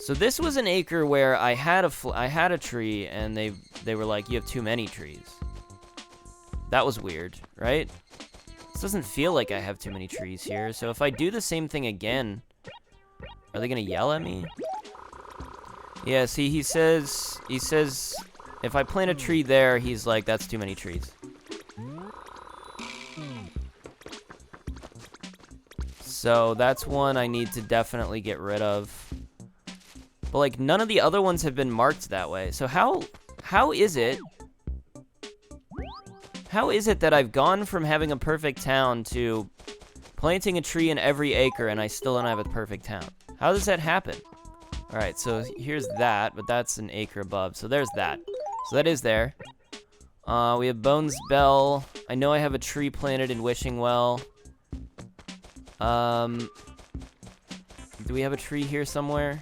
So this was an acre where I had a tree, and they were like, you have too many trees. That was weird, right? This doesn't feel like I have too many trees here. So if I do the same thing again, are they gonna yell at me? Yeah, see, he says, if I plant a tree there, he's like, that's too many trees. So that's one I need to definitely get rid of. But, like, none of the other ones have been marked that way. So how is it that I've gone from having a perfect town to planting a tree in every acre and I still don't have a perfect town? How does that happen? All right, so here's that, but that's an acre above. So there's that. So that is there. We have Bones Bell. I know I have a tree planted in Wishing Well. Do we have a tree here somewhere?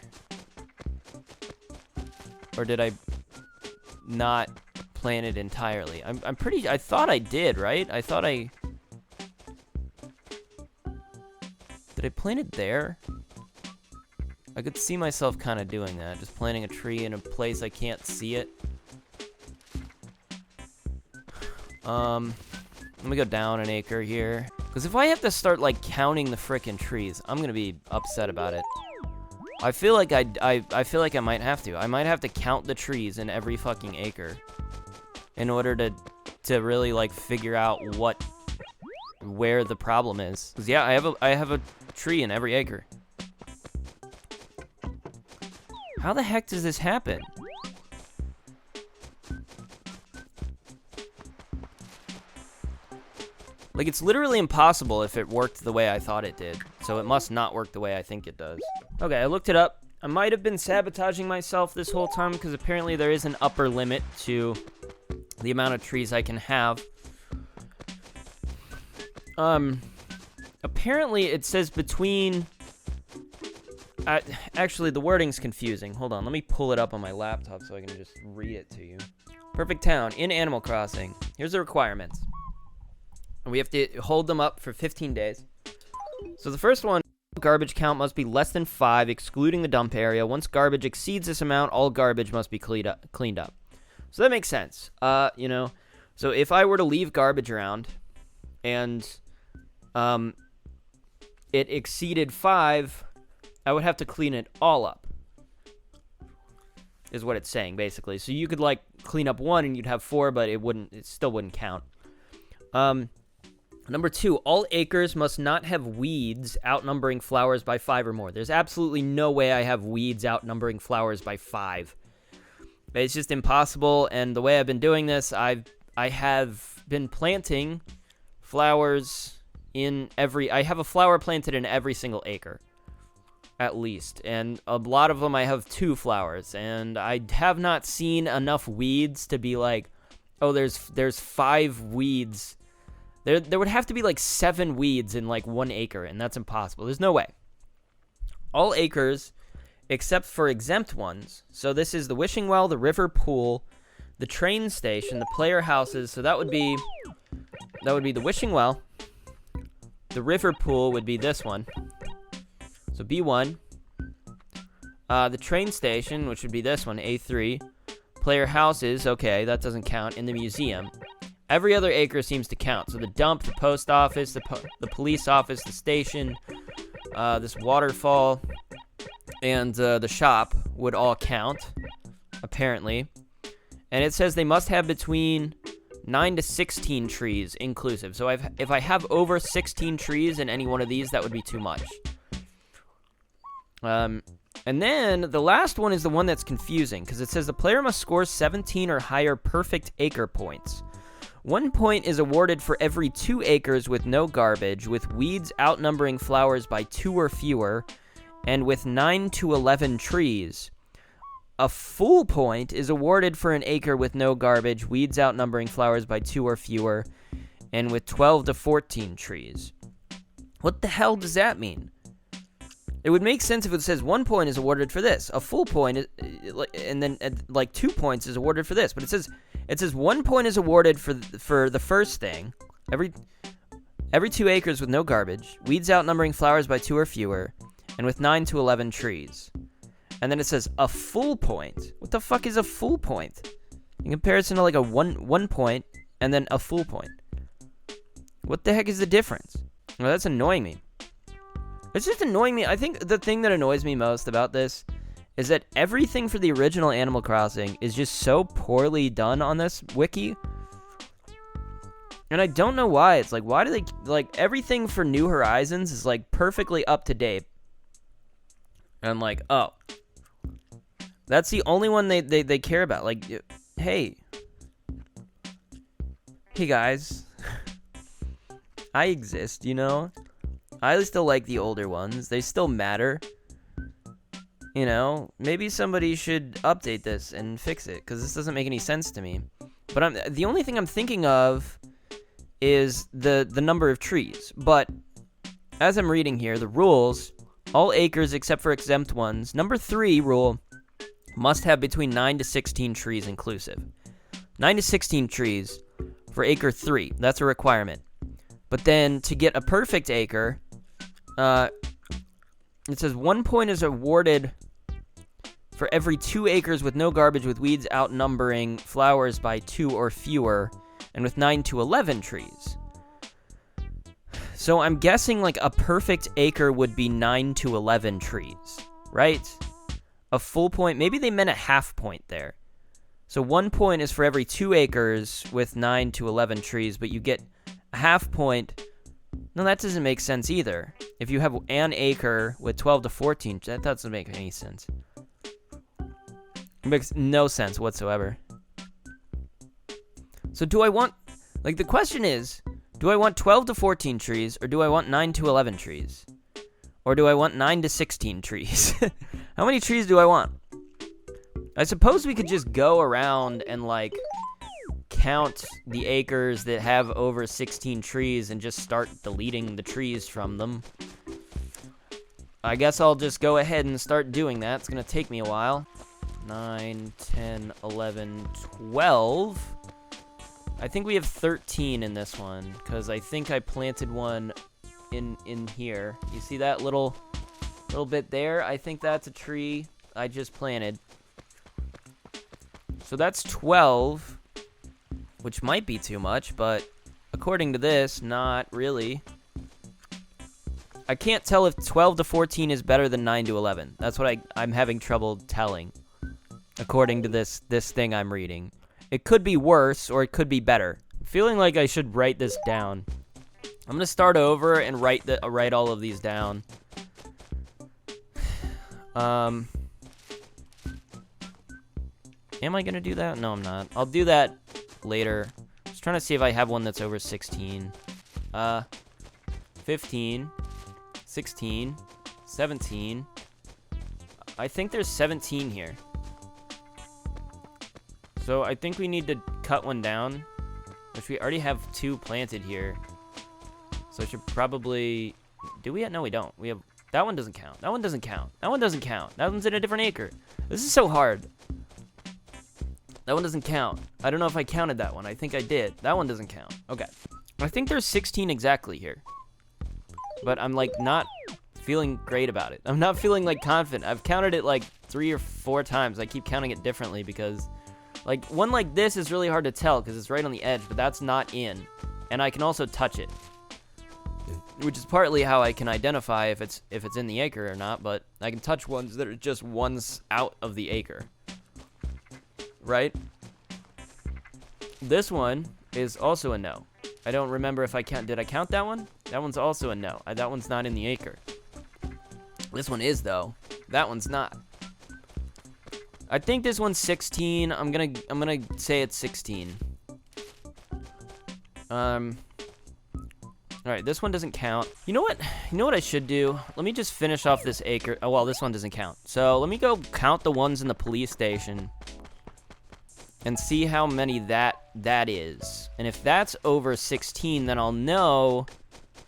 Or did I not plant it entirely? I thought I did, right? Did I plant it there? I could see myself kind of doing that, just planting a tree in a place I can't see it. Let me go down an acre here. Because if I have to start, like, counting the frickin' trees, I'm gonna be upset about it. I feel like I feel like I might have to. I might have to count the trees in every fucking acre in order to really, like, figure out where the problem is. Because, yeah, I have a tree in every acre. How the heck does this happen? Like, it's literally impossible if it worked the way I thought it did. So it must not work the way I think it does. Okay, I looked it up. I might have been sabotaging myself this whole time because apparently there is an upper limit to the amount of trees I can have. Apparently it says between... actually, the wording's confusing. Hold on, let me pull it up on my laptop so I can just read it to you. Perfect town in Animal Crossing. Here's the requirements. We have to hold them up for 15 days. So the first one, garbage count must be less than 5, excluding the dump area. Once garbage exceeds this amount, all garbage must be cleaned up. So that makes sense. You know, so if I were to leave garbage around and it exceeded 5, I would have to clean it all up. Is what it's saying, basically. So you could, like, clean up 1 and you'd have 4, but it still wouldn't count. Number 2, all acres must not have weeds outnumbering flowers by 5 or more. There's absolutely no way I have weeds outnumbering flowers by 5. It's just impossible, and the way I've been doing this, I have been planting flowers in I have a flower planted in every single acre, at least, and a lot of them I have 2 flowers, and I have not seen enough weeds to be like, oh, there's 5 weeds. There would have to be like 7 weeds in like 1 acre, and that's impossible. There's no way. All acres, except for exempt ones. So this is the Wishing Well, the river pool, the train station, the player houses. So that would be the Wishing Well. The river pool would be this one. So B1. The train station, which would be this one, A3. Player houses, okay, that doesn't count. In the museum. Every other acre seems to count. So the dump, the post office, the police office, the station, this waterfall, and the shop would all count, apparently. And it says they must have between 9 to 16 trees inclusive. So if I have over 16 trees in any one of these, that would be too much. And then the last one is the one that's confusing, because it says the player must score 17 or higher perfect acre points. 1 point is awarded for every 2 acres with no garbage, with weeds outnumbering flowers by 2 or fewer, and with 9 to 11 trees. A full point is awarded for an acre with no garbage, weeds outnumbering flowers by 2 or fewer, and with 12 to 14 trees. What the hell does that mean? It would make sense if it says 1 point is awarded for this. A full point, and then like 2 points is awarded for this. But it says 1 point is awarded for the first thing. Every 2 acres with no garbage, weeds outnumbering flowers by 2 or fewer, and with 9 to 11 trees. And then it says a full point. What the fuck is a full point? In comparison to like a one point and then a full point. What the heck is the difference? Well, that's annoying me. It's just annoying me. I think the thing that annoys me most about this is that everything for the original Animal Crossing is just so poorly done on this wiki. And I don't know why. It's like, why do they, like, everything for New Horizons is, like, perfectly up to date. And I'm like, oh. That's the only one they care about. Like, hey. Hey, guys. I exist, you know? I still like the older ones. They still matter. You know? Maybe somebody should update this and fix it, because this doesn't make any sense to me. But the only thing I'm thinking of is the number of trees. But as I'm reading here, the rules, all acres except for exempt ones. Number 3 rule must have between 9 to 16 trees inclusive. 9 to 16 trees for acre 3. That's a requirement. But then to get a perfect acre, it says 1 point is awarded for every 2 acres with no garbage with weeds outnumbering flowers by 2 or fewer, and with 9 to 11 trees. So I'm guessing like a perfect acre would be 9 to 11 trees, right? A full point, maybe they meant a half point there. So 1 point is for every 2 acres with 9 to 11 trees, but you get a half point. No, that doesn't make sense either. If you have an acre with 12 to 14, that doesn't make any sense. It makes no sense whatsoever. So do I want, like, the question is, do I want 12 to 14 trees, or do I want 9 to 11 trees? Or do I want 9 to 16 trees? How many trees do I want? I suppose we could just go around and, like, count the acres that have over 16 trees and just start deleting the trees from them. I guess I'll just go ahead and start doing that. It's gonna take me a while. 9, 10, 11, 12... I think we have 13 in this one, because I think I planted one in here. You see that little bit there? I think that's a tree I just planted. So that's 12, which might be too much, but according to this, not really. I can't tell if 12 to 14 is better than 9 to 11. That's what I'm having trouble telling, according to this thing I'm reading. It could be worse, or it could be better. I'm feeling like I should write this down. I'm gonna start over and write all of these down. Am I gonna do that? No, I'm not. I'll do that later. Just trying to see if I have one that's over 16. 15, 16, 17. I think there's 17 here. So I think we need to cut one down, which we already have 2 planted here. So I should probably, do we? No, we don't. We have, that one doesn't count. That one doesn't count. That one doesn't count. That one's in a different acre. This is so hard. That one doesn't count. I don't know if I counted that one. I think I did. That one doesn't count. Okay. I think there's 16 exactly here. But I'm like not feeling great about it. I'm not feeling like confident. I've counted it like 3 or 4 times. I keep counting it differently because like, one like this is really hard to tell because it's right on the edge, but that's not in. And I can also touch it, which is partly how I can identify if it's in the acre or not, but I can touch ones that are just ones out of the acre. Right? This one is also a no. I don't remember if did I count that one? That one's also a no. That one's not in the acre. This one is, though. That one's not. I think this one's 16. I'm gonna say it's 16. All right, this one doesn't count. You know what? You know what I should do? Let me just finish off this acre. Oh, well, this one doesn't count. So let me go count the ones in the police station and see how many that is. And if that's over 16, then I'll know.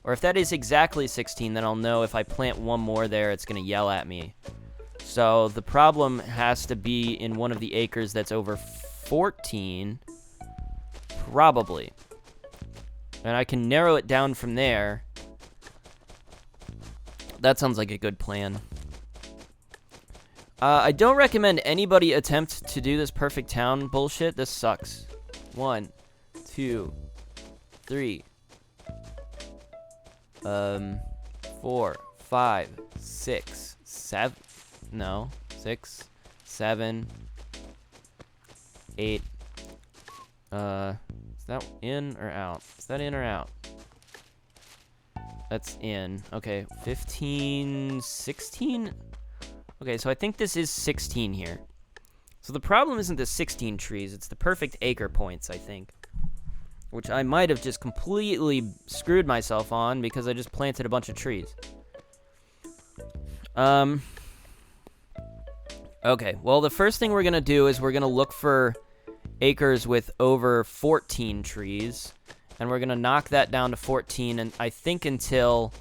Or if that is exactly 16, then I'll know if I plant one more there, it's gonna yell at me. So the problem has to be in one of the acres that's over 14, probably. And I can narrow it down from there. That sounds like a good plan. I don't recommend anybody attempt to do this perfect town bullshit. This sucks. 1, 2, 3. 4, 5, 6, 7. No. 6, 7, 8. Is that in or out? Is that in or out? That's in. Okay, 15, 16? Okay, so I think this is 16 here. So the problem isn't the 16 trees, it's the perfect acre points, I think. Which I might have just completely screwed myself on because I just planted a bunch of trees. Okay, well, the first thing we're going to do is we're going to look for acres with over 14 trees. And we're going to knock that down to 14, and I think until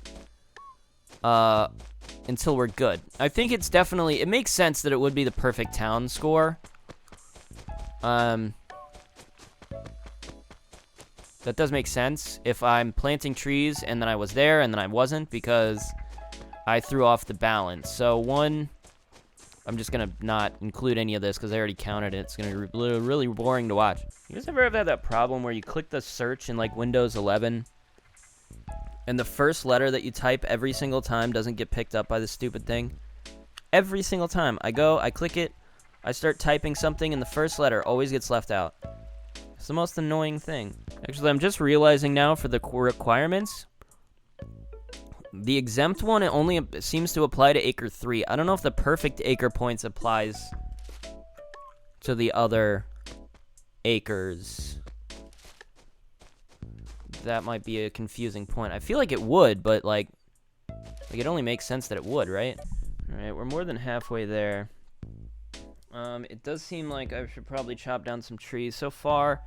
we're good. I think it's definitely, it makes sense that it would be the perfect town score. That does make sense if I'm planting trees and then I was there and then I wasn't because I threw off the balance. So I'm just going to not include any of this because I already counted it. It's going to be really boring to watch. You guys ever have had that problem where you click the search in like Windows 11 and the first letter that you type every single time doesn't get picked up by the stupid thing? Every single time. I click it, I start typing something, and the first letter always gets left out. It's the most annoying thing. Actually, I'm just realizing now for the requirements, the exempt one, it only seems to apply to acre 3. I don't know if the perfect acre points applies to the other acres. That might be a confusing point. I feel like it would, but like it only makes sense that it would, right? All right, we're more than halfway there. It does seem like I should probably chop down some trees. So far,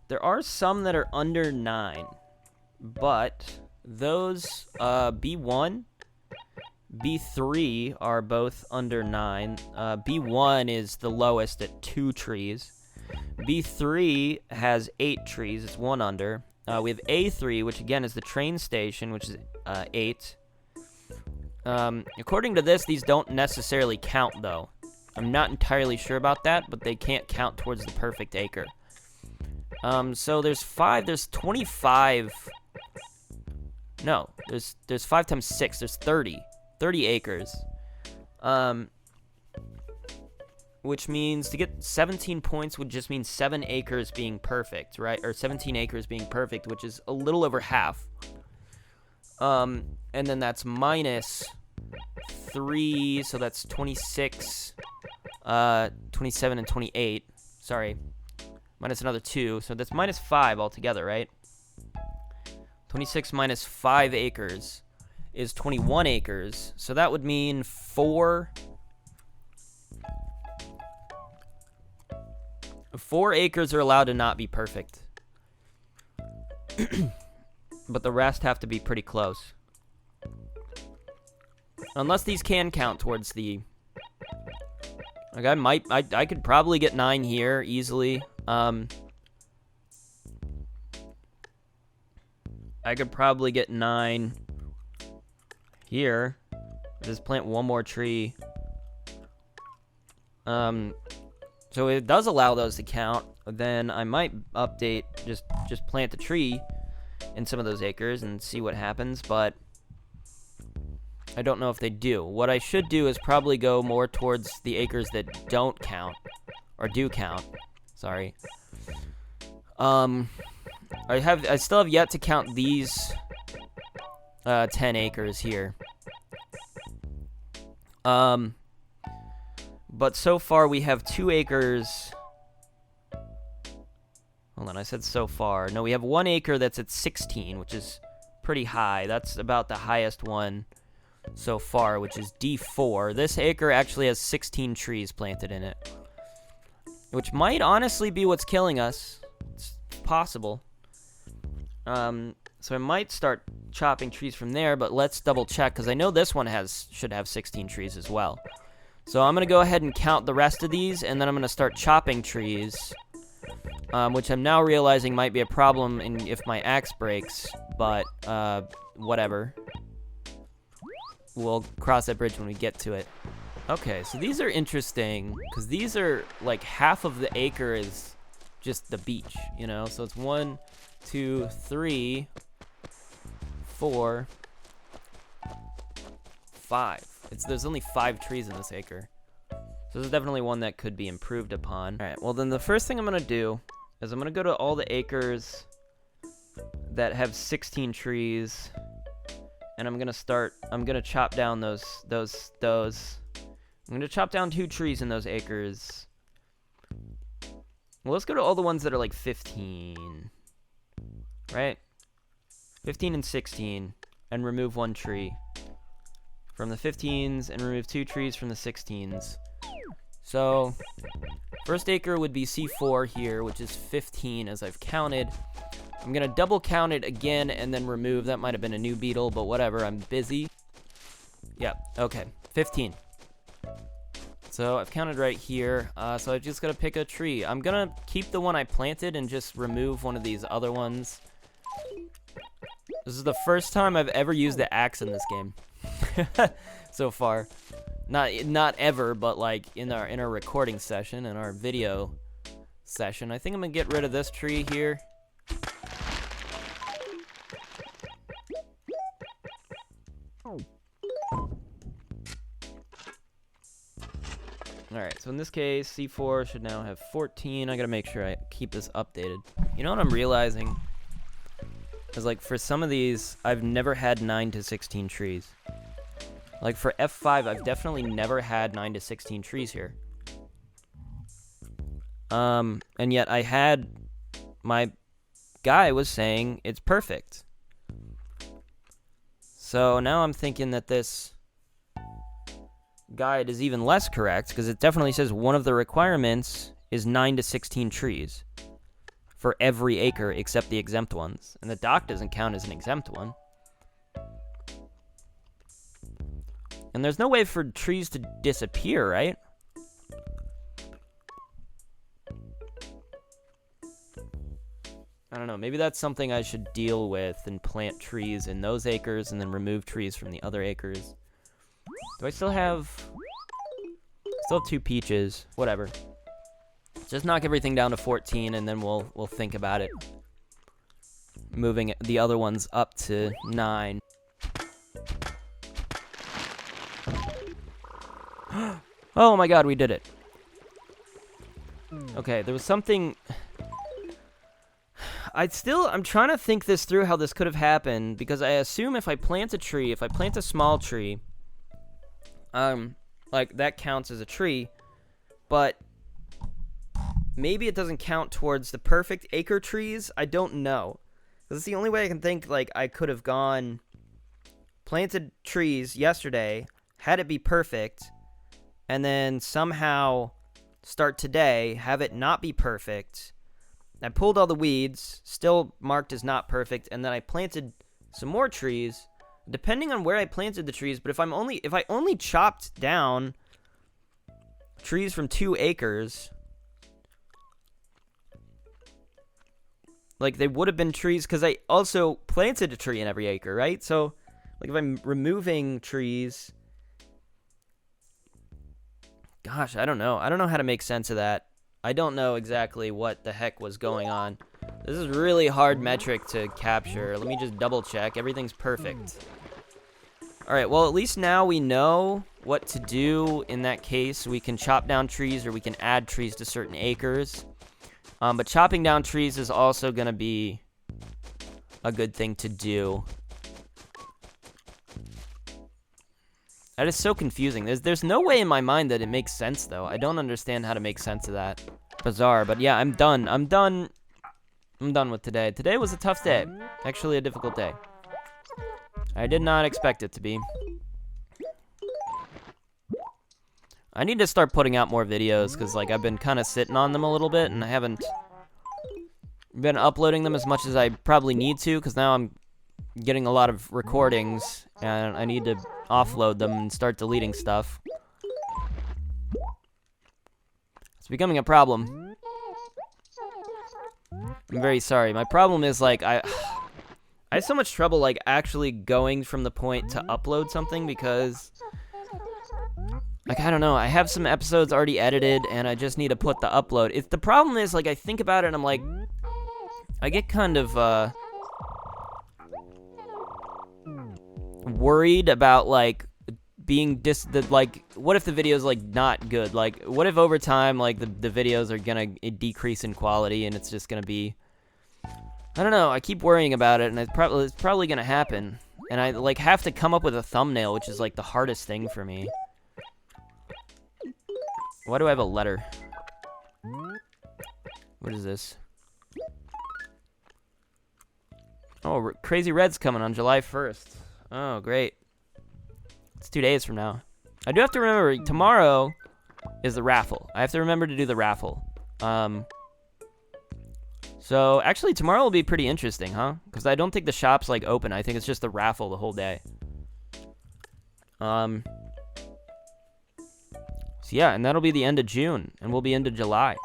there are some that are under 9, but those, B1, B3 are both under 9. B1 is the lowest at 2 trees. B3 has 8 trees. It's 1 under. We have A3, which again is the train station, which is 8. According to this, these don't necessarily count, though. I'm not entirely sure about that, but they can't count towards the perfect acre. So there's 25... No, there's 5 times 6. There's 30 acres. Which means to get 17 points would just mean 7 acres being perfect, right? Or 17 acres being perfect, which is a little over half. And then that's minus 3, so that's 26, 27, and 28. Sorry. Minus another 2, so that's minus 5 altogether, right? 26 minus 5 acres is 21 acres. So that would mean 4 acres are allowed to not be perfect. But the rest have to be pretty close. Unless these can count towards the... Like I could probably get 9 here easily. I could probably get 9 here. Just plant one more tree. So it does allow those to count. Then I might update, just plant the tree in some of those acres and see what happens, but I don't know if they do. What I should do is probably go more towards the acres that don't count, or do count. Sorry. I still have yet to count these 10 acres here. But so far we have 2 acres. Hold on, I said so far. No, we have 1 acre that's at 16, which is pretty high. That's about the highest one so far, which is D4. This acre actually has 16 trees planted in it, which might honestly be what's killing us. It's possible. So I might start chopping trees from there, but let's double check, because I know this one should have 16 trees as well. So I'm going to go ahead and count the rest of these, and then I'm going to start chopping trees, which I'm now realizing might be a problem if my axe breaks, but whatever. We'll cross that bridge when we get to it. Okay, so these are interesting because these are like half of the acre is just the beach, you know? So it's 1, 2, 3, 4, 5. There's only 5 trees in this acre. So this is definitely one that could be improved upon. All right, well then the first thing I'm gonna do is I'm gonna go to all the acres that have 16 trees, and I'm gonna chop down those. I'm gonna chop down 2 trees in those acres. Well, let's go to all the ones that are like 15, right? 15 and 16, and remove 1 tree from the 15s, and remove 2 trees from the 16s. So, first acre would be C4 here, which is 15 as I've counted. I'm gonna double count it again and then remove. That might have been a new beetle, but whatever, I'm busy. Yep, okay, 15. So I've counted right here, so I've just gotta pick a tree. I'm gonna keep the one I planted and just remove one of these other ones. This is the first time I've ever used the axe in this game. So far. Not ever, but like in our recording session, in our video session. I think I'm gonna get rid of this tree here. Alright, so in this case, C4 should now have 14. I gotta make sure I keep this updated. You know what I'm realizing? Is like, for some of these, I've never had 9 to 16 trees. Like, for F5, I've definitely never had 9 to 16 trees here. And yet I had... My guy was saying it's perfect. So now I'm thinking that this guide is even less correct, because it definitely says one of the requirements is 9 to 16 trees for every acre except the exempt ones, and the dock doesn't count as an exempt one. And there's no way for trees to disappear, right? I don't know, maybe that's something I should deal with and plant trees in those acres and then remove trees from the other acres. Do I still have... Still have 2 peaches. Whatever. Just knock everything down to 14 and then we'll think about it. Moving the other ones up to 9. Oh my god, we did it. Okay, there was something... I'm trying to think this through, how this could have happened, because I assume if I plant a small tree, like, that counts as a tree, but maybe it doesn't count towards the perfect acre trees. I don't know. This is the only way I can think, like, I could have planted trees yesterday, had it be perfect, and then somehow start today, have it not be perfect. I pulled all the weeds, still marked as not perfect, and then I planted some more trees, depending on where I planted the trees. But if I only chopped down trees from 2 acres, like, they would have been trees, because I also planted a tree in every acre, right? So, like, if I'm removing trees, gosh, I don't know. I don't know how to make sense of that. I don't know exactly what the heck was going on. This is really hard metric to capture. Let me just double check. Everything's perfect. Alright, well, at least now we know what to do in that case. We can chop down trees, or we can add trees to certain acres. But chopping down trees is also going to be a good thing to do. That is so confusing. There's no way in my mind that it makes sense, though. I don't understand how to make sense of that. Bizarre, but yeah, I'm done. I'm done with today. Today was a tough day. Actually, a difficult day. I did not expect it to be. I need to start putting out more videos, because, like, I've been kind of sitting on them a little bit, and I haven't been uploading them as much as I probably need to, because now I'm getting a lot of recordings, and I need to offload them and start deleting stuff. It's becoming a problem. I'm very sorry. My problem is, like, I have so much trouble, like, actually going from the point to upload something, because Like, I don't know, I have some episodes already edited, and I just need to put the upload. If the problem is, like, I think about it, and I'm like, I get kind of, worried about, like, being like, what if the video's, like, not good? Like, what if over time, like, the videos are gonna decrease in quality, and it's just gonna be, I don't know, I keep worrying about it, and it's probably gonna happen. And I, like, have to come up with a thumbnail, which is, like, the hardest thing for me. Why do I have a letter? What is this? Oh, Crazy Red's coming on July 1st. Oh, great. It's 2 days from now. I do have to remember, tomorrow is the raffle. I have to remember to do the raffle. So, actually, tomorrow will be pretty interesting, huh? Because I don't think the shop's, like, open. I think it's just the raffle the whole day. So, yeah, and that'll be the end of June, and we'll be into July.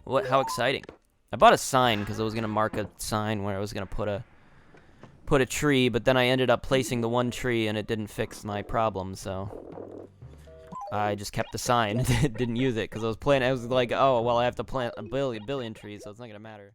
How exciting. I bought a sign, because I was going to mark a sign where I was going to put a tree, but then I ended up placing the one tree, and it didn't fix my problem, so I just kept the sign. Didn't use it, because I was like, oh, well, I have to plant a billion trees, so it's not going to matter.